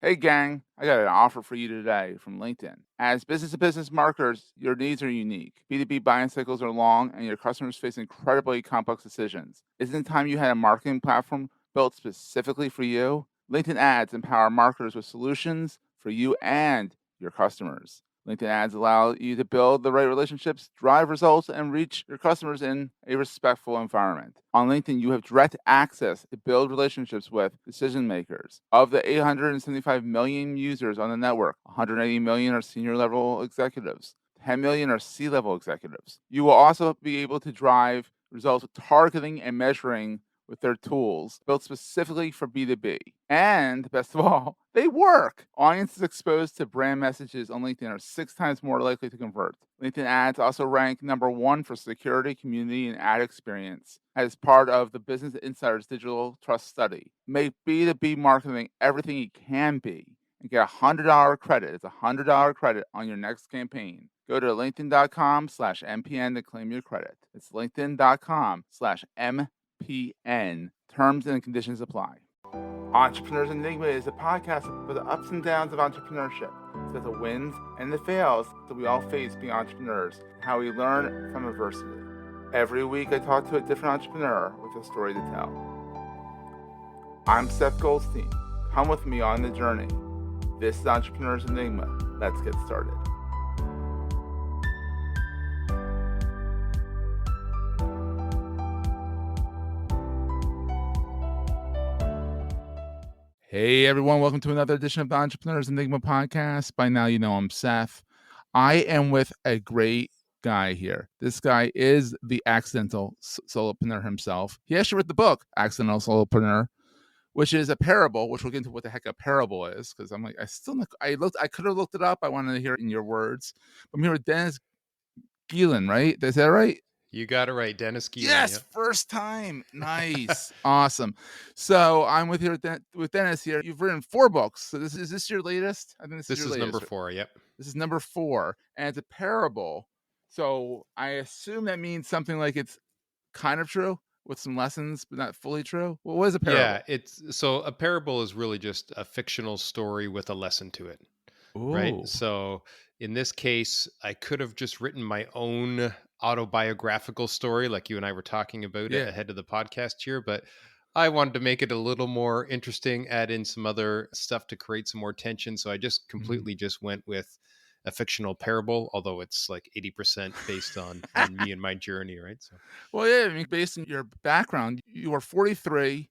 Hey gang, I got an offer for you today from LinkedIn. As business to business marketers, your needs are unique. B2B buying cycles are long and your customers face incredibly complex decisions. Isn't it time you had a marketing platform built specifically for you? LinkedIn ads empower marketers with solutions for you and your customers. LinkedIn ads allow you to build the right relationships, drive results, and reach your customers in a respectful environment. On LinkedIn, you have direct access to build relationships with decision makers. Of the 875 million users on the network, 180 million are senior level executives. 10 million are C-level executives. You will also be able to drive results with targeting and measuring with their tools built specifically for B2B. And best of all, they work. Audiences exposed to brand messages on LinkedIn are 6 times more likely to convert. LinkedIn ads also rank #1 for security, community, and ad experience as part of the Business Insider's Digital Trust Study. Make B2B marketing everything it can be and get a $100 credit. It's a $100 credit on your next campaign. Go to linkedin.com/MPN to claim your credit. It's linkedin.com/MPN. Terms and conditions apply. Entrepreneurs Enigma is a podcast for the ups and downs of entrepreneurship. So the wins and the fails that we all face being entrepreneurs, and how we learn from adversity. Every week I talk to a different entrepreneur with a story to tell. I'm Seth Goldstein. Come with me on the journey. This is Entrepreneurs Enigma. Let's get started. Hey everyone, welcome to another edition of the Entrepreneurs Enigma podcast. By now you know I'm Seth. I am with a great guy here. This guy is the Accidental Solopreneur himself. He actually wrote the book, Accidental Solopreneur, which is a parable, which we'll get into what the heck a parable is, because I'm like, I could have looked it up. I wanted to hear it in your words. I'm here with Dennis Geelan, right? Is that right? You got it right, Dennis Geelen. Yes, Yep. first time. Nice. Awesome. So I'm with Dennis here. You've written 4 books. So is this your latest? I think this is your latest. Number 4. Yep. This is number 4, and it's a parable. So I assume that means something like it's kind of true with some lessons, but not fully true. Well, what is a parable? Yeah, so a parable is really just a fictional story with a lesson to it, right? Ooh. So in this case, I could have just written my own autobiographical story like you and I were talking about Yeah. ahead of the podcast here, but I wanted to make it a little more interesting, add in some other stuff to create some more tension. So I just Mhm. completely just went with a fictional parable, although it's like 80% based on me and my journey, right? So Well, yeah, I mean, based on your background, you are 43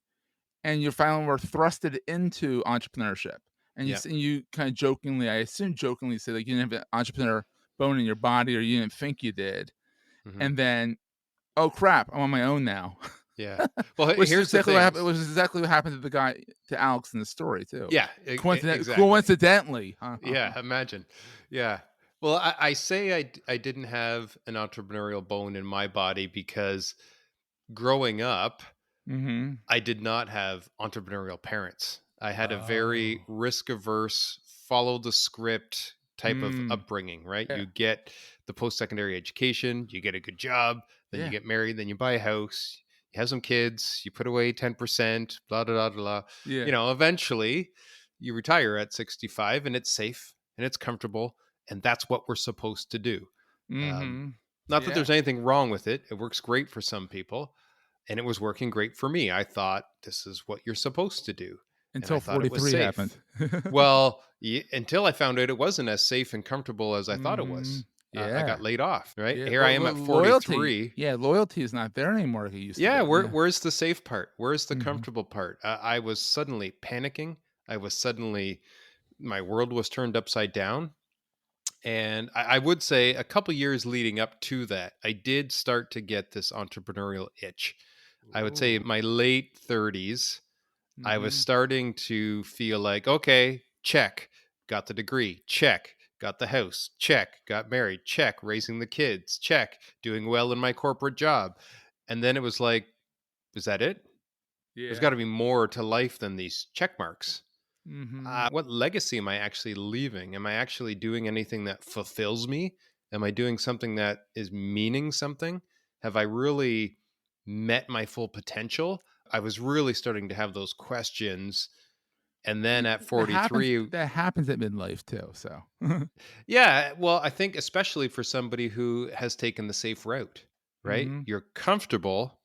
and you finally were thrusted into entrepreneurship. And yeah. you kind of jokingly, I assume jokingly, say like you didn't have an entrepreneur bone in your body, or you didn't think you did. Mhm. And then, oh crap, I'm on my own now. Yeah. Well, Which is here's the exactly what thing. happened. Which is exactly what happened to the guy, to Alex in the story too. Yeah, exactly. Coincidentally, huh? Yeah, imagine. Yeah. Well, I say I didn't have an entrepreneurial bone in my body because growing up, Mm-hmm. I did not have entrepreneurial parents. I had a very Oh. risk averse, follow the script type of Mm. upbringing, right? Yeah. You get the post secondary education, you get a good job, then you Yeah. get married, then you buy a house, you have some kids, you put away 10%, blah, blah, blah, blah. Yeah. Eventually you retire at 65 and it's safe and it's comfortable. And that's what we're supposed to do. Um, Mm-hmm. Not that Yeah. there's anything wrong with it. It works great for some people and it was working great for me. I thought this is what you're supposed to do, and I Until thought it was 43 happened. safe. Well, until I found out it wasn't as safe and comfortable as I thought it Mm-hmm. was. I Yeah. got laid off. Right Yeah. here, I am at Loyalty. 43. Yeah, loyalty is not there anymore like it used to Yeah, be. Yeah. where's the safe part? Where's the Mm-hmm. comfortable part? I was suddenly panicking. My world was turned upside down. And I would say a couple years leading up to that, I did start to get this entrepreneurial itch. I would say Ooh. my late 30s, I was Mm-hmm. starting to feel like, okay, check, got the degree, check, got the house, check, got married, check, raising the kids, check, doing well in my corporate job. And then it was like, is that it? There's got Yeah. to be more to life than these check marks. Mm-hmm. What legacy am I actually leaving? Am I actually doing anything that fulfills me? Am I doing something that is meaning something? Have I really met my full potential? I was really starting to have those questions. And then at That happens 43, that happens at midlife too, so yeah, well, I think especially for somebody who has taken the safe route, right? Mhm. You're comfortable,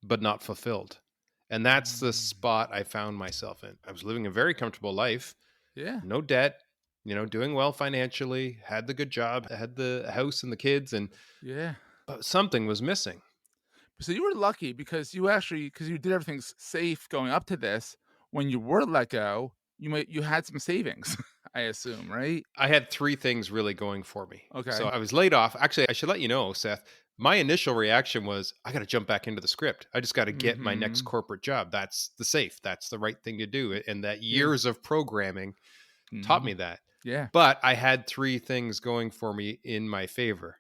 but not fulfilled. And that's the Mm. spot I found myself in. I was living a very comfortable life, Yeah, no debt, doing well financially, had the good job, had the house and the kids, yeah. but something was missing. So you were lucky because because you did everything safe going up to this. When you were let go, you had some savings, I assume, right? I had 3 things really going for me. So Okay. I was laid off. Actually, I should let you know, Seth, my initial reaction was, I gotta jump back into the script. I just gotta get my next Mhm. corporate job. That's the safe. That's the right thing to do. And that Yeah. years of programming taught me Mhm. that. Yeah. But I had 3 things going for me in my favor.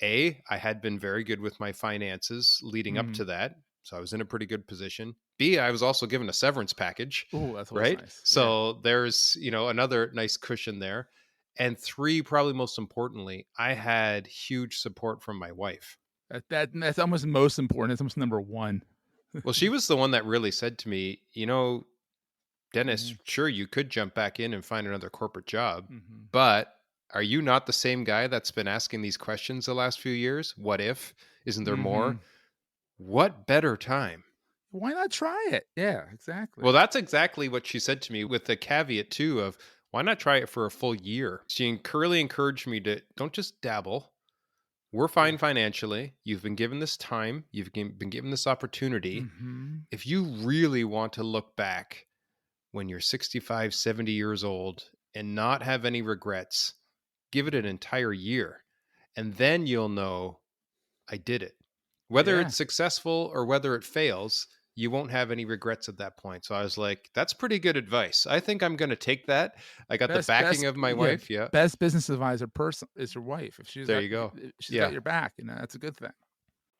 A, I had been very good with my finances leading up to Mhm. that. So I was in a pretty good position. B, I was also given a severance package, Ooh, that's always right? nice. Yeah. So there's, another nice cushion there. And 3, probably most importantly, I had huge support from my wife. That's almost most important. It's almost number 1. Well, she was the one that really said to me, Dennis, Mhm. sure, you could jump back in and find another corporate job, Mhm. but are you not the same guy that's been asking these questions the last few years? What if? Isn't there more? Mhm. What better time? Why not try it? Yeah, Well, exactly. that's exactly what she said to me with the caveat too of why not try it for a full year? She really encouraged me to don't just dabble. We're Yeah. fine financially. You've been given this time. Been given this opportunity. Mhm. If you really want to look back when you're 65, 70 years old and not have any regrets, give it an entire year. And then you'll know I did it. Whether Yeah. it's successful or whether it fails, you won't have any regrets at that point. So I was like, that's pretty good advice. I think I'm going to take that. I got the backing of my Yeah, wife. Yeah. best business advisor person is your wife. There you go. If she's got Yeah. your back, that's a good thing.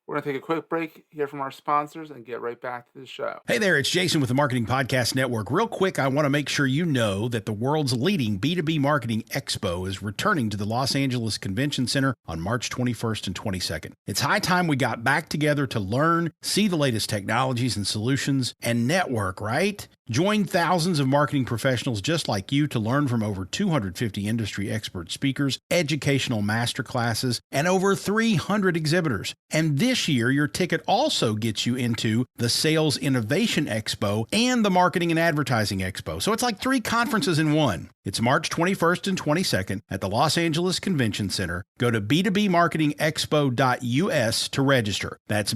We're gonna take a quick break, hear from our sponsors, and get right back to the show. Hey there, it's Jason with the Marketing Podcast Network. Real quick, I want to make sure you know that the world's leading B2B Marketing Expo is returning to the Los Angeles Convention Center on March 21st and 22nd. It's high time we got back together to learn, see the latest technologies and solutions, and network, right? Join thousands of marketing professionals just like you to learn from over 250 industry expert speakers, educational masterclasses, and over 300 exhibitors. And this year, your ticket also gets you into the Sales Innovation Expo and the Marketing and Advertising Expo. So it's like 3 conferences in one. It's March 21st and 22nd at the Los Angeles Convention Center. Go to b2bmarketingexpo.us to register. That's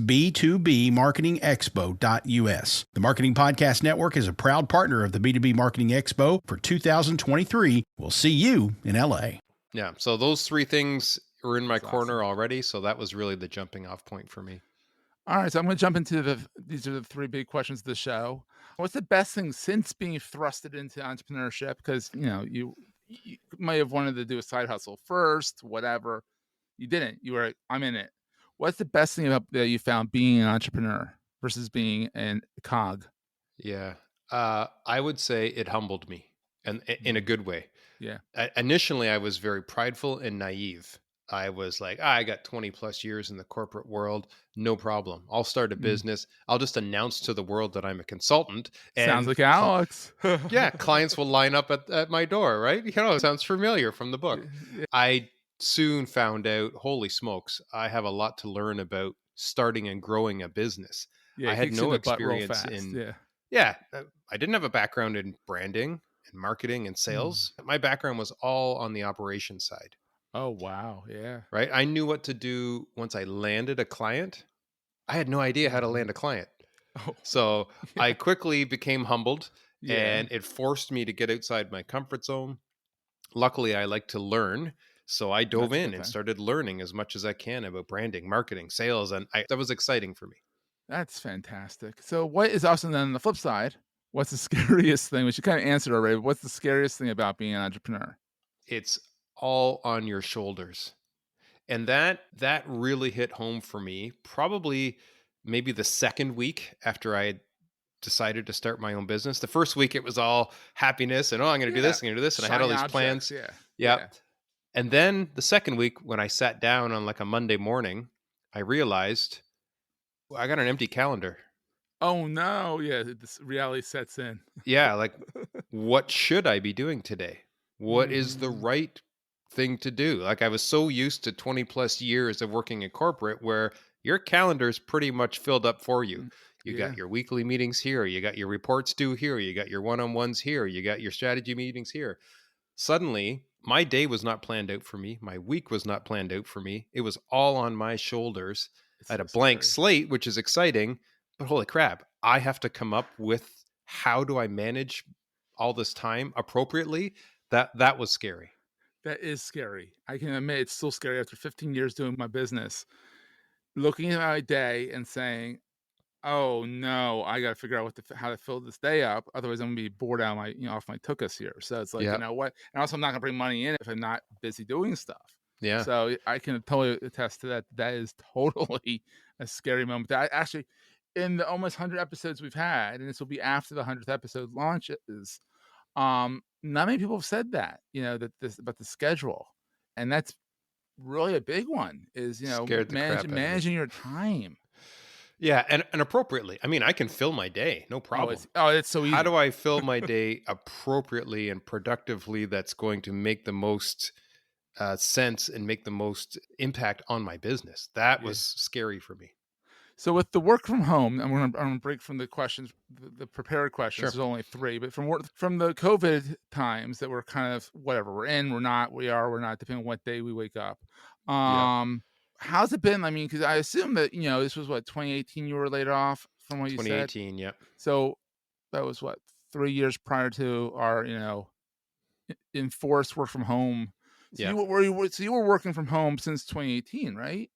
b2bmarketingexpo.us. The Marketing Podcast Network is a proud partner of the B2B Marketing Expo for 2023. We'll see you in LA. Yeah. So those 3 things are in my That's corner awesome. already. So that was really the jumping off point for me. All right, so I'm gonna jump into these are the 3 big questions of the show. What's the best thing since being thrusted into entrepreneurship? Because, you might have wanted to do a side hustle first, whatever. You didn't. You were like, "I'm in it." What's the best thing about that you found being an entrepreneur versus being an cog? Yeah. I would say it humbled me and in a Mm, good way. yeah. Initially, I was very prideful and naive. I was like, I got 20 plus years in the corporate world. No problem. I'll start a Mm. business. I'll just announce to the world that I'm a consultant Sounds and like Alex. yeah, clients will line up at my door, right? It sounds familiar from the book. Yeah. I soon found out, holy smokes, I have a lot to learn about starting and growing a business. Yeah, I it had kicks you in no the butt real experience fast, in, yeah. yeah, I didn't have a background in branding and marketing and Mm. sales. My background was all on the operations side, Oh, wow, yeah. right? I knew what to do once I landed a client. I had no idea how to land Mhm. a client. Oh, So I yeah, quickly became humbled yeah, and it forced me to get outside my comfort zone. Luckily, I like to learn. So I dove that's a in good and thing. started learning as much as I can about branding, marketing, sales. And that was exciting for me. That's fantastic. So what is awesome then on the flip side, what's the scariest thing? Which you kinda answered already, but what's the scariest thing about being an entrepreneur? It's all on your shoulders. And that really hit home for me probably maybe the second week after I had decided to start my own business. The first week it was all happiness and, oh, I'm going to do Yeah, this, I'm going to do this, and I had all shiny these objects, plans. yeah, Yep. yeah. And then the second week when I sat down on like a Monday morning, I realized, well, I got an empty calendar. Oh, no, yeah, this reality sets in. Yeah, like what should I be doing today? What is the Mhm. right thing to do? Like, I was so used to 20 plus years of working in corporate where your calendar's pretty much filled up for you. Mm. You got Yeah. your weekly meetings here, you got your reports due here, you got your one-on-ones here, you got your strategy meetings here. Suddenly, my day was not planned out for me. My week was not planned out for me. It was all on my shoulders. It's I had a so blank scary. slate, which is exciting, but holy crap, I have to come up with how do I manage all this time appropriately? That was scary. That is scary. I can admit it's still scary after 15 years doing my business, looking at my day and saying, "Oh, no, I gotta figure out how to fill this day up, otherwise I'm gonna be bored out of off my tuchus here." So it's like, you Yeah. know what? And also I'm not gonna bring money in if I'm not busy doing stuff. Yeah. So I can totally attest to that. That is totally a scary moment. That actually, in the almost 100 episodes we've had, and this will be after the 100th episode launches, not many people have said that, that this about the schedule. And that's really a big one is, Scared the crap out of me. managing your time. Yeah, and appropriately. I mean, I can fill my day, no problem. It's so How do easy. I fill my day appropriately and productively that's going to make the most sense and make the most impact on my business? That Yeah. was scary for me. So with the work from home, I'm gonna break from the questions, the prepared questions. Sure. There's only three, but from the COVID times that we're kind of whatever we're in, we're not, we're not, depending on what day we wake up. Yep. How's it been? I mean, because I assume that this was what 2018 you were laid off from what you said. 2018. Yep. So that was what 3 years prior to our enforced work from home. So Yeah. you were working from home since 2018, right?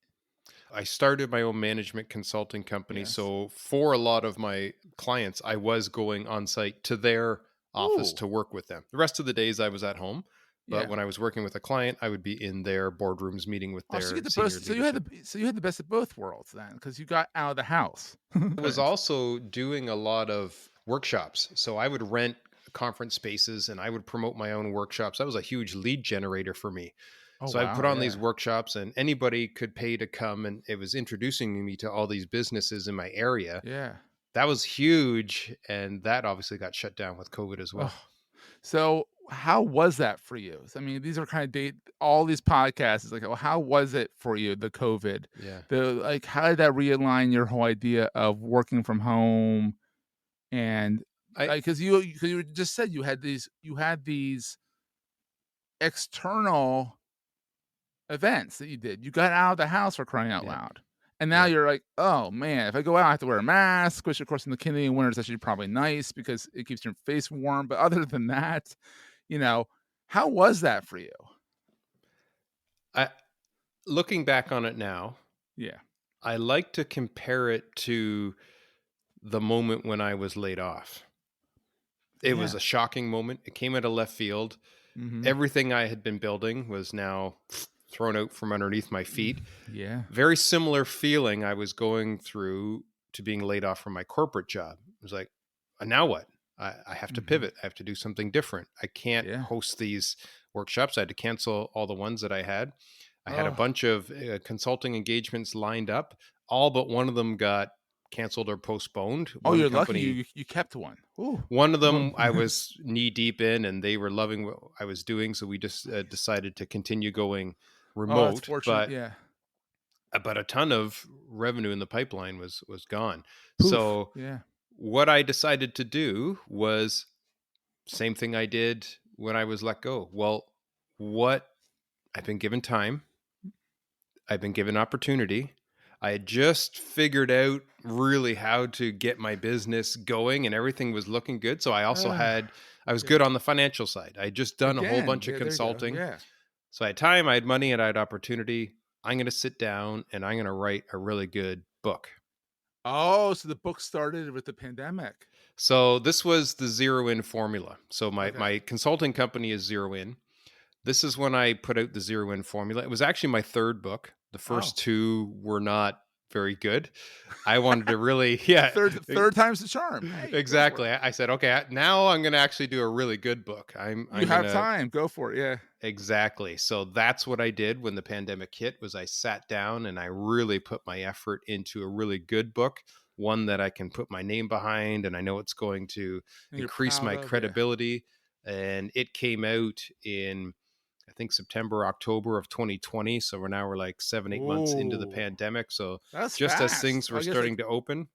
I started my own management consulting company. Yes. So for a lot of my clients, I was going on site to their office Ooh, to work with them. The rest of the days I was at home. But yeah. when I was working with a client, I would be in their boardrooms meeting with Oh, so you their get the senior best. leadership. So you had the best of both worlds then, because you got out of the house. I was also doing a lot of workshops. So I would rent conference spaces and I would promote my own workshops. That was a huge lead generator for me. Oh So I put wow, on these yeah, workshops and anybody could pay to come, and it was introducing me to all these businesses in my area. yeah. That was huge. And that obviously got shut down with COVID as well. Oh, so how was that for you? I mean, these are kind of all these podcasts is like, well, how was it for you? The COVID, Yeah. how did that realign your whole idea of working from home and I because you just said you had these external events that you did. You got out of the house for crying out yeah. loud. And now Yeah. you're like, oh man, if I go out, I have to wear a mask, which of course in the Canadian winter is actually probably nice because it keeps your face warm. But other than that, you know, how was that for you? I looking back on it now, Yeah. I like to compare it to the moment when I was laid off. It was Yeah. a shocking moment. It came out of left field. Mm-hmm. Everything I had been building was now thrown out from underneath my feet. Yeah. Very similar feeling I was going through to being laid off from my corporate job. It was like, now what? I have to Mm-hmm. pivot. I have to do something different. I can't Yeah. host these workshops. I had to cancel all the ones that I had. I had a Oh, bunch of consulting engagements lined up. All but one of them got canceled or postponed. oh, One you're lucky company, you kept one. Ooh. one of them I was knee deep in and they were loving what I was doing. So we just decided to continue going Oh, that's remote, fortunate. but Yeah. a ton of revenue in the pipeline was gone. Poof. So Yeah. what I decided to do was same thing I did when I was let go. Well, what I've been given time, I've been given opportunity. I had just figured out really how to get my business going and everything was looking good. So I was Yeah. good on the financial side. I had just done a whole Again. bunch of Yeah, there you go. consulting. Yeah. So I had time, I had money, and I had opportunity. I'm going to sit down and I'm going to write a really good book. Oh, so the book started with the pandemic. So this was the zero in formula. So Okay. my consulting company is Zero In. This is when I put out the Zero In formula. It was actually my third book. The Oh. first two were not very good. I wanted to really, yeah, Third time's the charm. Hey, go for exactly. it. I said, okay, now I'm going to actually do a really good book. You I'm going have to time. Go for it. Yeah. exactly. So that's what I did when the pandemic hit was I sat down and I really put my effort into a really good book. one that I can put my name behind, and I know it's going to And you're increase proud my of, yeah. credibility. And it came out in, I think, September, October of 2020. So we're like 7, 8 months into the Ooh, pandemic. So that's just as fast. things I were guess starting to open.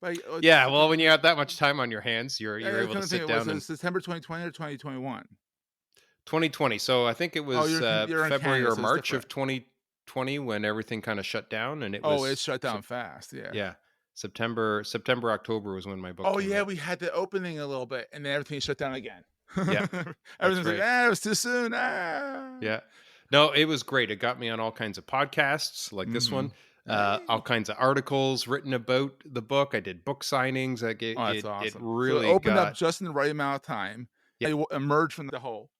but Yeah, it's well, when you have that much time on your hands, you're I able to kind of think sit it was down and September 2020 or 2021. 2020. So I think it Oh, was you're in February Canada, or so it's March of different. 2020 when everything kind of shut down, and it Oh, it was shut down fast. Yeah. yeah, September, October was when my book Oh came yeah, out. we had the opening a little bit, and then everything shut down again. Yeah, that's Everything's like, right. ah, it was too soon. Ah. Yeah. No, it was great. It got me on all kinds of podcasts like this Mm-hmm. one, all Hey. kinds of articles written about the book. I did book signings. Like Oh, that's it awesome. So it really opened up got, just in the right amount of time. yeah, You emerge from the hole,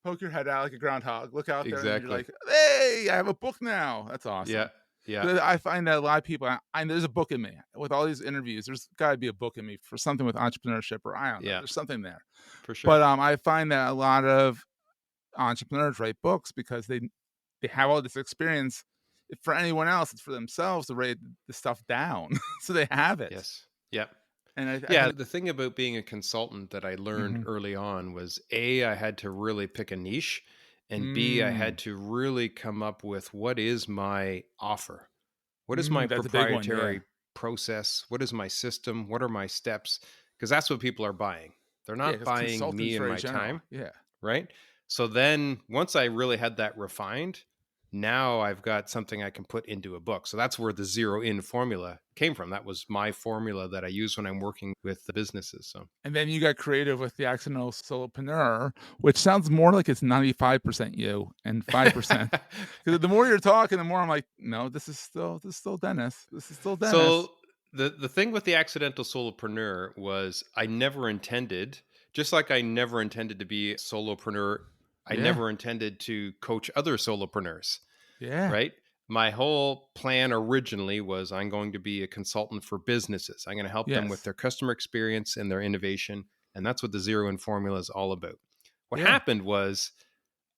poke your head out like a groundhog, look out there, and you're exactly. like, "Hey, I have a book now." That's Yeah. awesome. Yeah. 'Cause I find that a lot of people, there's a book in me with all these interviews. There's got to be a book in me for something with entrepreneurship, or I don't know. Yeah. There's something there. For sure. But I find that a lot of entrepreneurs write books because they have all this experience. If for anyone else, it's for themselves to write the stuff down, so they have it. Yes. Yeah. And I Yeah, think, the thing about being a consultant that I learned mhm. early on was A, I had to really pick a niche, and B, I Mm, had to really come up with what is my offer? What is my that's a big one. Yeah, proprietary process? What is my system? What are my steps? Because that's what people are buying. They're yeah, not because buying consulting's me and very my general. time, Yeah. right? So then once I really had that refined, now I've got something I can put into a book. So that's where the zero in formula came from. That was my formula that I use when I'm working with the businesses. So And then you got creative with the Accidental Solopreneur, which sounds more like it's 95% you and 5%. Because the more you're talking, the more I'm like, no, this is still Dennis. This is still Dennis. So the thing with the accidental solopreneur was I never intended, just like I never intended to be a solopreneur, I Yeah. never intended to coach other solopreneurs, Yeah. right? My whole plan originally was I'm going to be a consultant for businesses. I'm going to help them with Yes. their customer experience and their innovation, and that's what the zero in formula is all about. What Yeah. happened was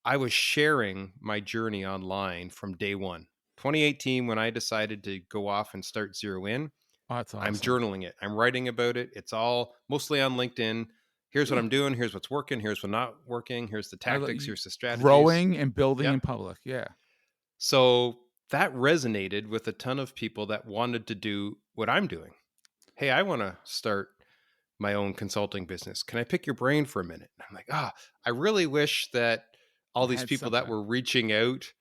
I was sharing my journey online from day one. 2018, when I decided to go off and start Zero In, Oh, that's I'm awesome. journaling it. I'm writing about it. It's all mostly on LinkedIn. Here's what Yeah. I'm doing. Here's what's working. Here's what's not working. Here's the I like tactics. Here's the strategies. growing and building Yep. in public. Yeah. So that resonated with a ton of people that wanted to do what I'm doing. Hey, I want to start my own consulting business. Can I pick your brain for a minute? And I'm like, I really wish that all You these had people that something. were reaching out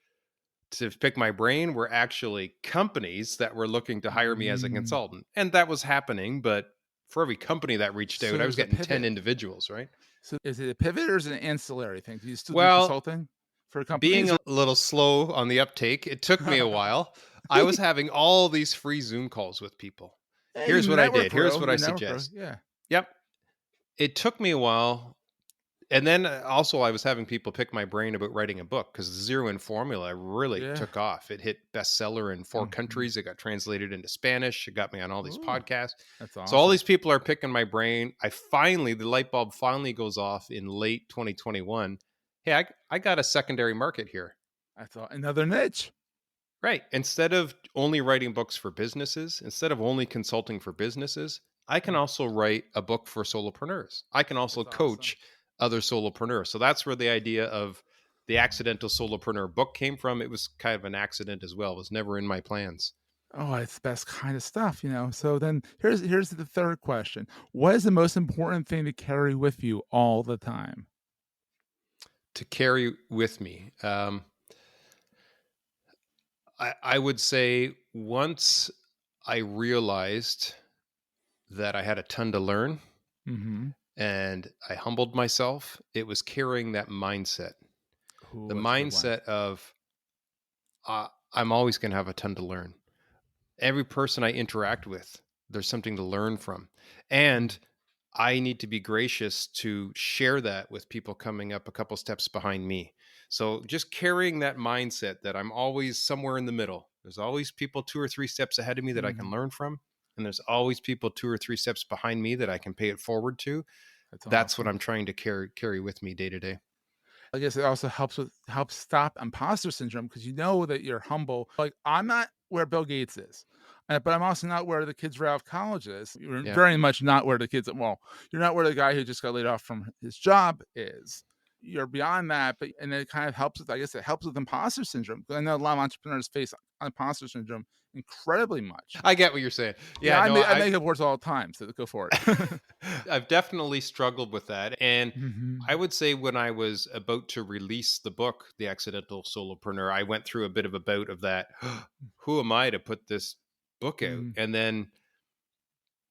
to pick my brain were actually companies that were looking to hire me as a Mm. consultant. And that was happening, but for every company that reached So out, I was there's a getting 10 pivot. individuals, right? So is it a pivot or is it an ancillary thing? Do you still do Well, consulting for being companies? a little slow on the uptake, it took me a while. I was having all these free Zoom calls with people. Hey, Here's what I did. Here's what I your network grow. suggest. Yeah. Yep. It took me a while. And then also, I was having people pick my brain about writing a book because the Zero In formula really Yeah. took off. It hit bestseller in 4 Mhm. countries. It got translated into Spanish. It got me on all these Ooh, podcasts. that's So all awesome. these people are picking my brain. The light bulb finally goes off in late 2021. Hey, I got a secondary market here. That's another niche. Right. Instead of only writing books for businesses, instead of only consulting for businesses, I can Yeah, also write a book for solopreneurs. I can also that's awesome. coach other solopreneurs. So that's where the idea of the Accidental Solopreneur book came from. It was kind of an accident as well. It was never in my plans. Oh, it's the best kind of stuff, you know. So then here's the third question. What is the most important thing to carry with you all the time? To carry with me, I would say once I realized that I had a ton to learn Mm-hmm. and I humbled myself, it was carrying that mindset. Ooh, The that's a good one. mindset of I'm always going to have a ton to learn. Every person I interact with, there's something to learn from. Mm. And I need to be gracious to share that with people coming up a couple steps behind me. So just carrying that mindset that I'm always somewhere in the middle. There's always people 2 or 3 steps ahead of me that I can Mhm. learn from. And there's always people 2 or 3 steps behind me that I can pay it forward to. That's That's what awesome. I'm trying to carry with me day to day. I guess it also helps stop imposter syndrome because you know that you're humble. Like I'm not where Bill Gates is. But I'm also not where the kids right out of college is. You're Yeah. very much not where the kids, well, you're not where the guy who just got laid off from his job is. You're beyond that, and it kind of helps with, I guess it helps with imposter syndrome. I know a lot of entrepreneurs face imposter syndrome incredibly much. I get what you're saying. Yeah, Yeah, no, I make up words all the time, so go for it. I've definitely struggled with that. And Mhm. I would say when I was about to release the book, The Accidental Solopreneur, I went through a bit of a bout of that. Who am I to put this book out? Mm. And then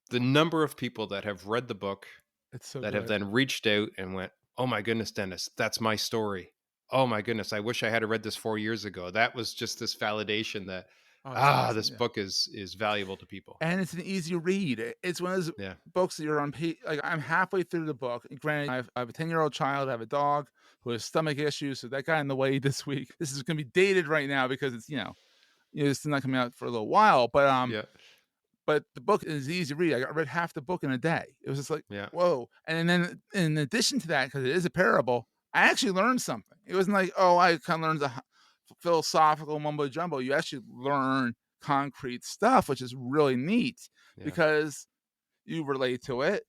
the number of people that have read the book It's so that have good. then reached out and went, oh my goodness, Dennis, that's my story. Oh my goodness, I wish I had read this 4 years ago. That was just this validation that, Oh, it's awesome, this yeah. book is valuable to people. And it's an easy read. It's one of those Yeah. books that you're on like, I'm halfway through the book. Granted, I have a 10-year-old child, I have a dog who has stomach issues, so that got in the way this week. This is gonna be dated right now because it's, it's not coming out for a little while, Yeah. but the book is easy to read. I read half the book in a day. It was just like, Yeah. whoa. And then in addition to that, because it is a parable, I actually learned something. It wasn't like, oh, I kind of learned the philosophical mumbo jumbo. You actually learn concrete stuff, which is really neat Yeah. because you relate to it.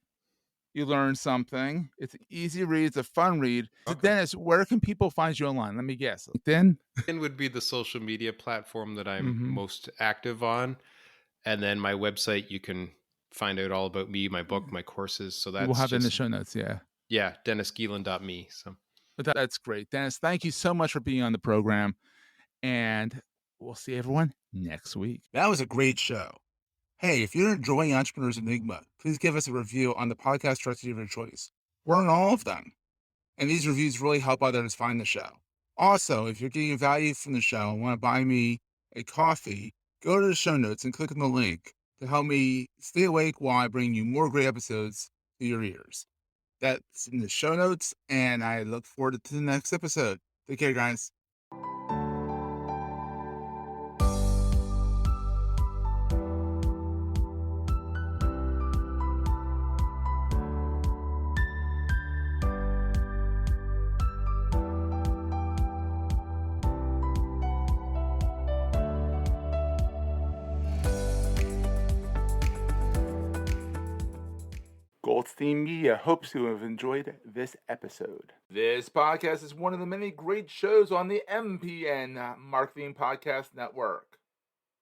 You learn something. It's an easy read. It's a fun read. So Okay. Dennis, where can people find you online? Let me guess. LinkedIn? LinkedIn would be the social media platform that I'm Mhm. most active on. And then my website, you can find out all about me, my book, my courses. So We'll that's have it in the just, show notes. Yeah. DennisGeelan.me. So But that's great. Dennis, thank you so much for being on the program. And we'll see everyone next week. That was a great show. Hey, if you're enjoying Entrepreneurs Enigma, please give us a review on the podcast directory of your choice. We're on all of them. And these reviews really help others find the show. Also, if you're getting value from the show and want to buy me a coffee, go to the show notes and click on the link to help me stay awake while I bring you more great episodes to your ears. That's in the show notes, and I look forward to the next episode. Take care, guys. Goldstein Media hopes you have enjoyed this episode. This podcast is one of the many great shows on the MPN Marketing Podcast Network.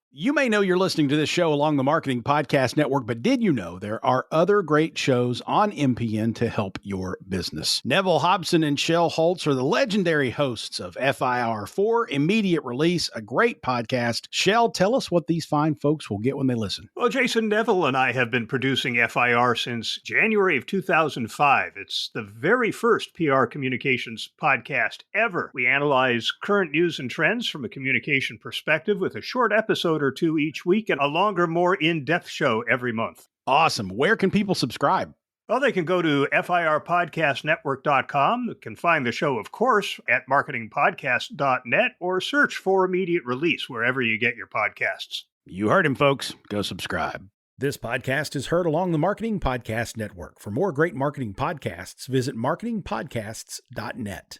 You may know you're listening to this show along the Marketing Podcast Network, but did you know there are other great shows on MPN to help your business? Neville Hobson and Shell Holtz are the legendary hosts of FIR4 Immediate Release, a great podcast. Shell, tell us what these fine folks will get when they listen. Well, Jason Neville and I have been producing FIR since January of 2005. It's the very first PR communications podcast ever. We analyze current news and trends from a communication perspective with a short episode or two each week and a longer, more in-depth show every month. Awesome. Where can people subscribe? Well, they can go to firpodcastnetwork.com. They can find the show, of course, at marketingpodcast.net or search for Immediate Release wherever you get your podcasts. You heard him, folks. Go subscribe. This podcast is heard along the Marketing Podcast Network. For more great marketing podcasts, visit marketingpodcasts.net.